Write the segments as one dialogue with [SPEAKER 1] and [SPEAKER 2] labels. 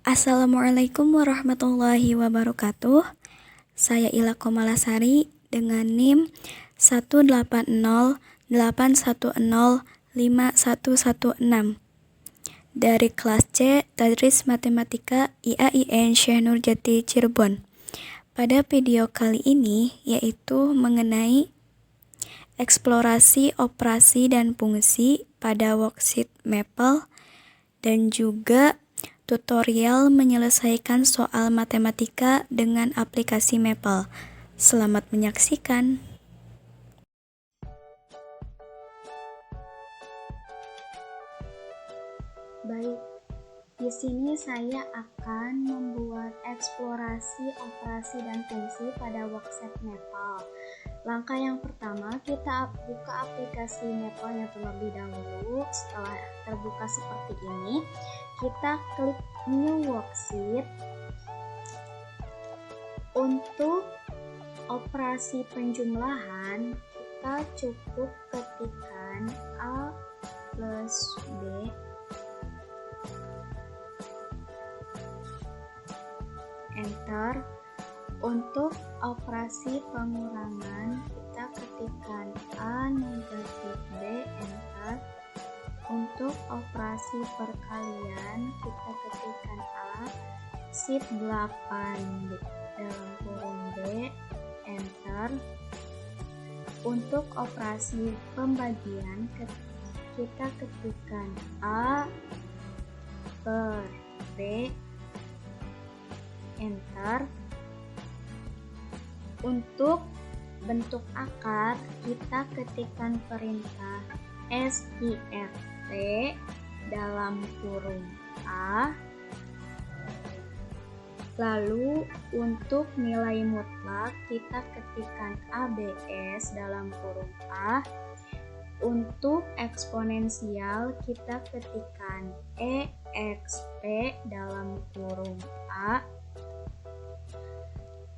[SPEAKER 1] Assalamualaikum warahmatullahi wabarakatuh. Saya Ila Komalasari dengan NIM 18081051116 dari kelas C Tadris Matematika IAIN Syekh Nurjati Cirebon. Pada video kali ini yaitu mengenai eksplorasi operasi dan fungsi pada worksheet Maple dan juga tutorial menyelesaikan soal matematika dengan aplikasi Maple. Selamat menyaksikan.
[SPEAKER 2] Baik, di sini saya akan membuat eksplorasi operasi dan fungsi pada worksheet Maple. Langkah yang pertama, kita buka aplikasi Maple-nya terlebih dahulu. Setelah terbuka seperti ini, kita klik New Worksheet. Untuk operasi penjumlahan, kita cukup ketikkan A plus B Enter. Untuk operasi pengurangan, kita ketikkan A negatif B Enter. Untuk operasi perkalian, kita ketikkan A sip 8 dalam kurung B Enter. Untuk operasi pembagian, kita ketikkan A per B Enter. Untuk bentuk akar, kita ketikkan perintah SIRT dalam kurung A. Lalu untuk nilai mutlak, kita ketikkan ABS dalam kurung A. Untuk eksponensial, kita ketikkan EXP dalam kurung A.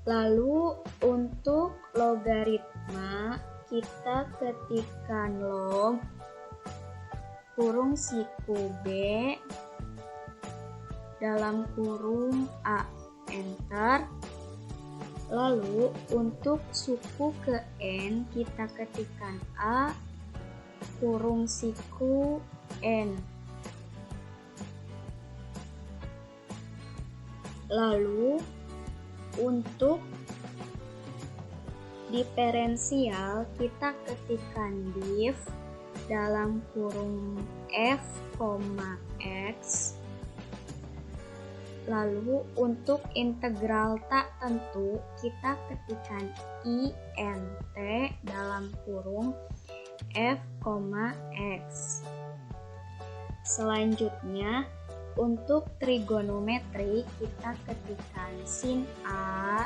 [SPEAKER 2] Lalu untuk logaritma, kita ketikkan log kurung siku B dalam kurung A Enter. Lalu untuk suku ke N, kita ketikkan A kurung siku N. Lalu untuk diferensial, kita ketikkan div dalam kurung f, x. Lalu untuk integral tak tentu, kita ketikkan int dalam kurung f, x. Selanjutnya untuk trigonometri, kita ketikkan sin A,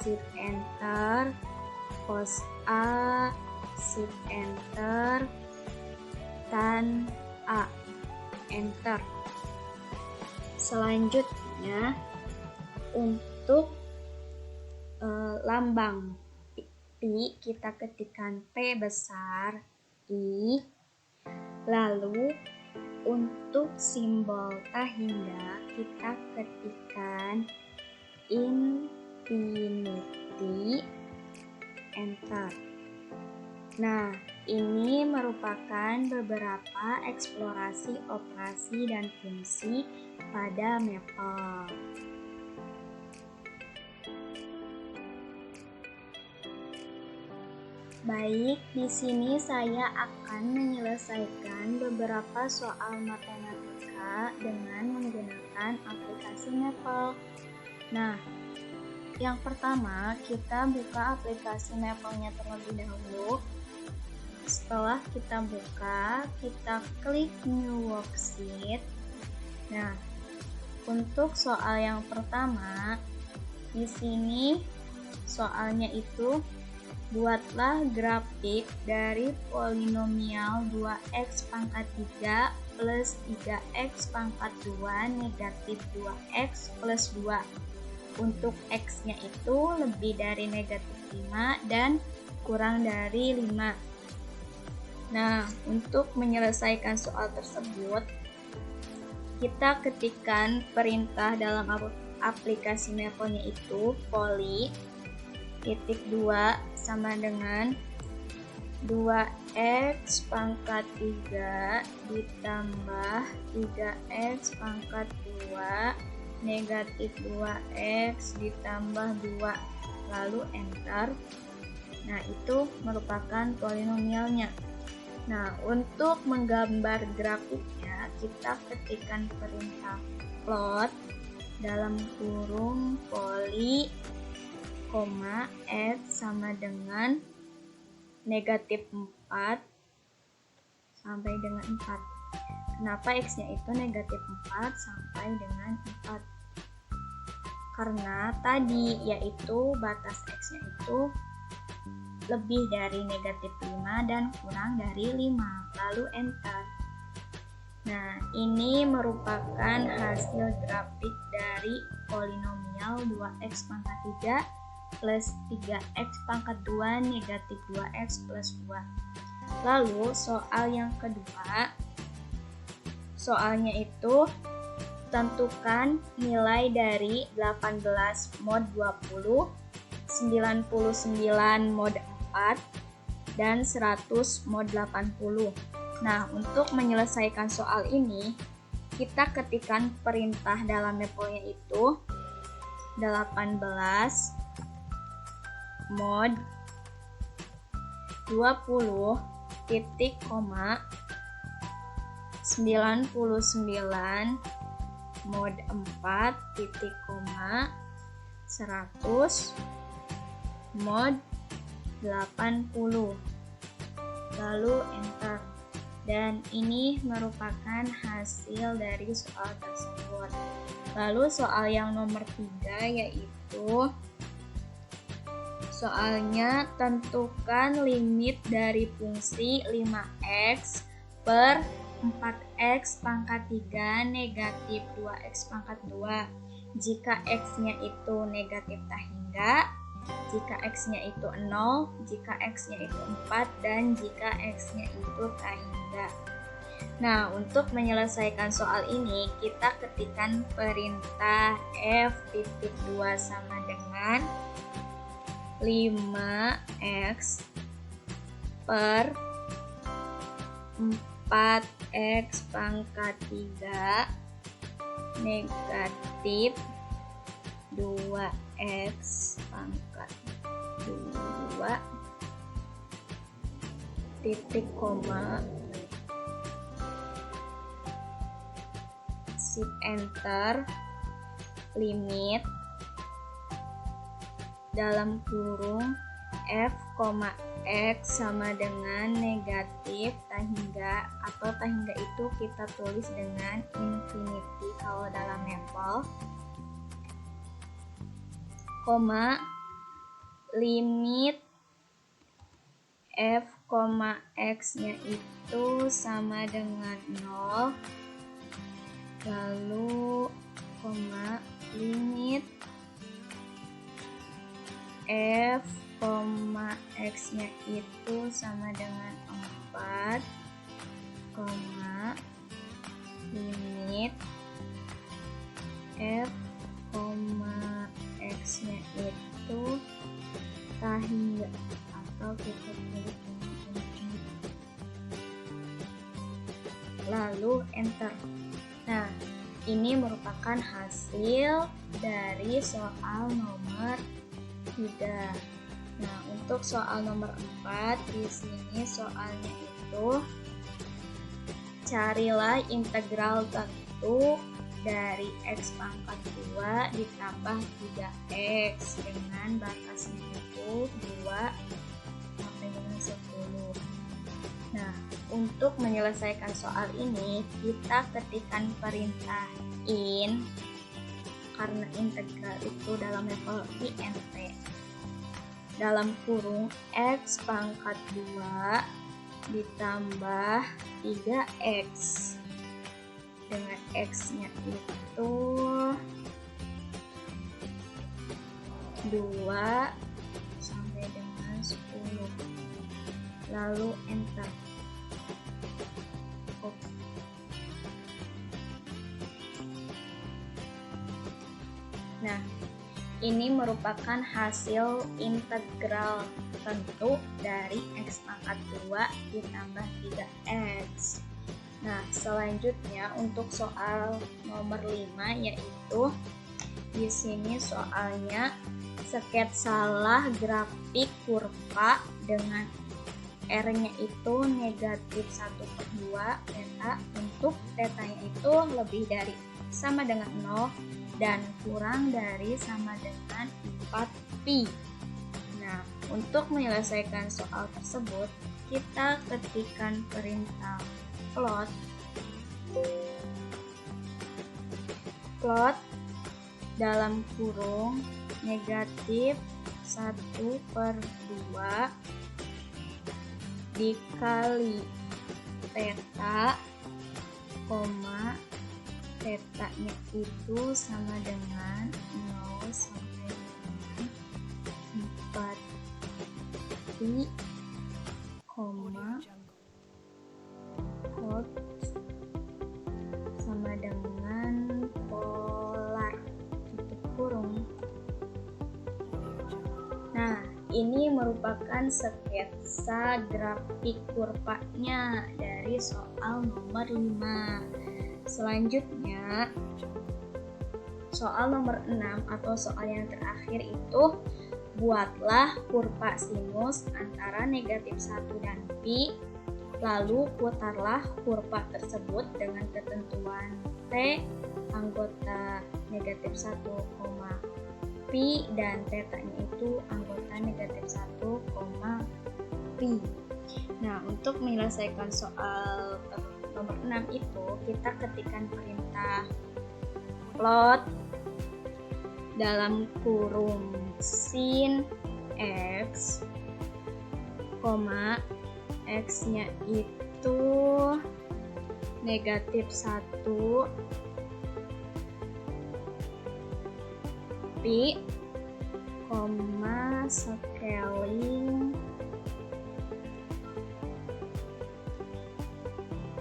[SPEAKER 2] shift enter, cos A, shift enter, tan A, enter. Selanjutnya untuk lambang pi, kita ketikkan P besar I. Lalu untuk simbol hingga, kita ketikkan infinity enter. Nah, ini merupakan beberapa eksplorasi operasi dan fungsi pada Maple. Baik, di sini saya akan menyelesaikan beberapa soal matematika dengan menggunakan aplikasi Maple. Nah, yang pertama kita buka aplikasi Maple-nya terlebih dahulu. Setelah kita buka, kita klik New Worksheet. Nah, untuk soal yang pertama, di sini soalnya itu buatlah grafik dari polinomial 2x pangkat 3 plus 3x pangkat 2 negatif 2x plus 2. Untuk x-nya itu lebih dari negatif 5 dan
[SPEAKER 1] kurang dari 5. Nah, untuk menyelesaikan soal tersebut, kita ketikkan perintah dalam aplikasi Maple-nya itu poly titik 2 sama dengan 2x pangkat 3 ditambah 3x pangkat 2 negatif 2x ditambah 2, lalu enter. Nah, itu merupakan polinomialnya. Nah, untuk menggambar grafiknya, kita ketikkan perintah plot dalam kurung poly, x sama dengan negatif 4 sampai dengan 4. Kenapa x-nya itu negatif 4 sampai dengan 4? Karena tadi yaitu batas x-nya itu lebih dari negatif 5 dan kurang dari 5, lalu enter. Nah, ini merupakan hasil grafik dari polinomial 2x pangkat 3 plus 3x pangkat 2 negatif 2x plus 2. Lalu soal yang kedua, soalnya itu tentukan nilai dari 18 mod 20, 99 mod 4, dan 100 mod 80. Nah, untuk menyelesaikan soal ini, kita ketikkan perintah dalam Maple-nya itu 18 mod 20 titik koma 99 mod 4 titik koma 100 mod 80, lalu enter. Dan ini merupakan hasil dari soal tersebut. Lalu soal yang nomor 3 yaitu soalnya tentukan limit dari fungsi 5x per 4x pangkat 3 negatif 2x pangkat 2 jika x-nya itu negatif tak hingga, jika x-nya itu 0, jika x-nya itu 4, dan jika x-nya itu tak hingga. Nah, untuk menyelesaikan soal ini, kita ketikkan perintah f(2) sama dengan 5x per 4x pangkat 3 negatif 2x pangkat 2 titik koma shift enter limit dalam kurung f, x sama dengan negatif tak hingga, atau tak hingga itu kita tulis dengan infinity kalau dalam Maple, koma limit f, x nya itu sama dengan 0, lalu koma limit f, x nya itu sama dengan 4, limit f, x nya itu tak hingga, atau kita tulis dengan ini, lalu enter. Nah, ini merupakan hasil dari soal nomor 3. Nah, untuk soal nomor 4 di sini soalnya itu carilah integral tentu dari x pangkat 2 ditambah 3x dengan batasnya itu 2 sampai dengan 10. Nah, untuk menyelesaikan soal ini kita ketikkan perintah in, karena integral itu dalam level int, dalam kurung x pangkat 2 ditambah 3x dengan x-nya itu 2 sampai dengan 10. lalu enter. Oke. Nah, ini merupakan hasil integral tentu dari x pangkat 2 ditambah 3x. Nah, selanjutnya untuk soal nomor 5 yaitu di sini soalnya sketsalah grafik kurva dengan R-nya itu negatif 1/2 theta untuk theta-nya itu lebih dari sama dengan 0 dan kurang dari sama dengan 4pi. Nah, untuk menyelesaikan soal tersebut, kita ketikkan perintah plot dalam kurung negatif 1/2 dikali theta, theta-nya itu sama dengan 0 sampai dengan 4pi, plot sama dengan polar tutup kurung. Nah, ini merupakan sketsa grafik kurvanya dari soal nomor 5. Selanjutnya, soal nomor 6 atau soal yang terakhir itu buatlah kurva sinus antara negatif 1 dan pi, lalu putarlah kurva tersebut dengan ketentuan T anggota negatif 1, pi dan theta-nya itu anggota negatif 1, pi. Nah, untuk menyelesaikan soal nomor 6 itu kita ketikkan perintah plot dalam kurung sin x, x-nya itu negatif 1 pi,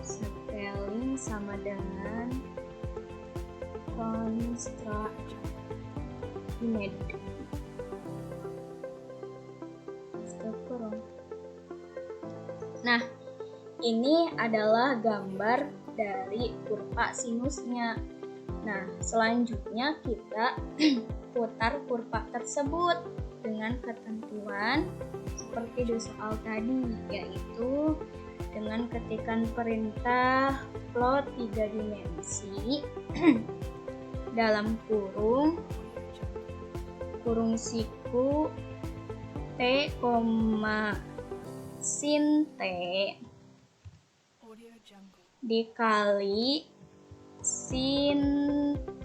[SPEAKER 1] scaling sama dengan construct image. Nah, ini adalah gambar dari kurva sinusnya. Nah, selanjutnya kita putar kurva tersebut dengan ketentuan seperti di soal tadi, yaitu dengan ketikan perintah plot 3 dimensi dalam kurung siku T, sin T dikali sin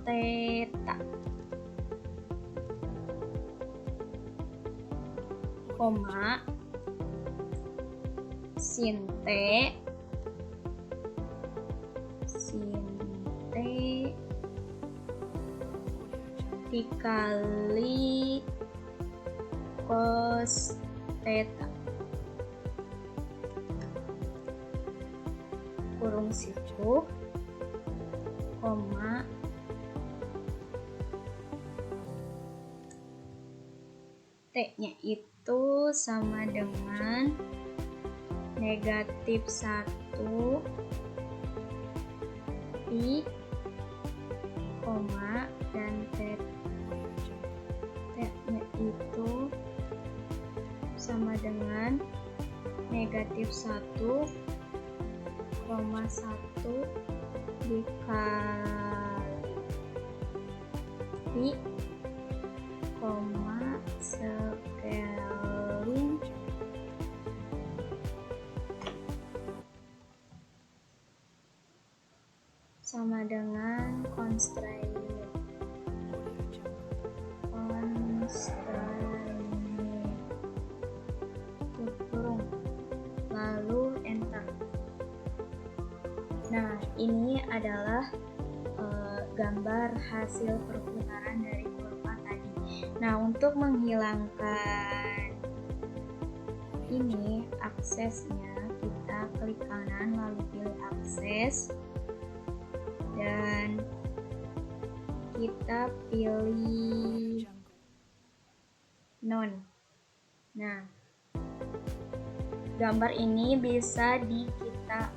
[SPEAKER 1] theta, sin T dikali cos theta kurung siku, T-nya itu sama dengan negatif 1 pi, dan T-nya itu sama dengan negatif 1, 1 dikali pi, scaling sama dengan constraint kurung, lalu enter. Nah, ini adalah gambar hasil perputaran dari kurva tadi. Nah, untuk menghilangkan ini aksesnya kita klik kanan lalu pilih akses dan kita pilih none. Nah, gambar ini bisa kita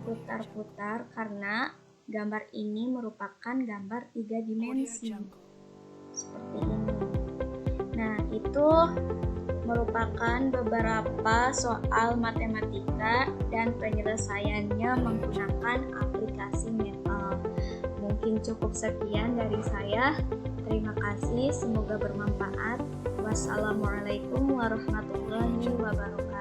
[SPEAKER 1] putar-putar karena gambar ini merupakan gambar 3 dimensi seperti ini. Nah, itu merupakan beberapa soal matematika dan penyelesaiannya menggunakan aplikasi Metal. Mungkin cukup sekian dari saya. Terima kasih, semoga bermanfaat. Wassalamualaikum warahmatullahi wabarakatuh.